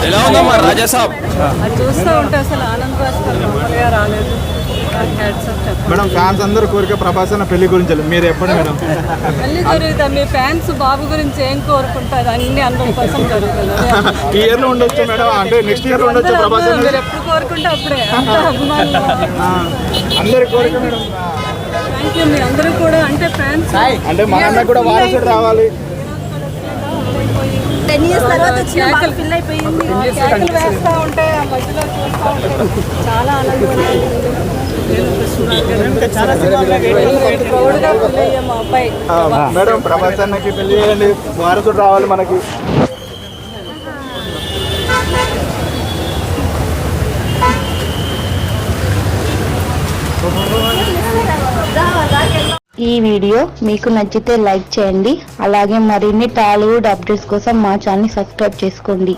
ఎలా ఉందమ్మా రాజా సాబ్? అది చూస్తూ ఉంటే అసలు ఆనంద్ భాస్కర్ మామూలుగా రాలేదు. మేడం ఫ్యాన్స్ అందరూ కోరిక ప్రభాస్ అన్న పెళ్లి గురించి మీరు ఎప్పుడు మేడం మళ్ళీ జరుగుతుంది. మీ ఫ్యాన్స్ బాబు గురించి ఏం కోరుకుంటారు? అన్ని 100% జరుగుతుంది. ఈ ఇయర్ లో ఉండొచ్చు మేడం, అంటే నెక్స్ట్ ఇయర్ లో ఉండొచ్చు ప్రభాస్ అన్న. మీరు ఎప్పుడు కోరుకుంటే అప్పుడే. అంత అభిమానులు అందరి కోరిక మేడం. Thank you. మీ అందరూ కూడా అంటే ఫ్యాన్స్ అంటే మన అన్న కూడా వారసుడు రావాలి. 10 years తర్వాత వచ్చిన ఫిల్ అయిపోయింది. కేకలు వేస్తూ ఉంటే ఆ మధ్యలో చూస్తూ ఉంటే చాలా ఆనందంగా ప్రౌడ్గా ఫీల్ అయ్యాం మా అబ్బాయి. మేడం ప్రభాస్ అన్నకి పెళ్లి చేయండి, వారసుడు రావాలి మనకి. ఈ వీడియో మీకు నచ్చితే లైక్ చేయండి. అలాగే మరిన్ని టాలీవుడ్ అప్డేట్స్ కోసం మా ఛానల్ సబ్స్క్రైబ్ చేసుకోండి.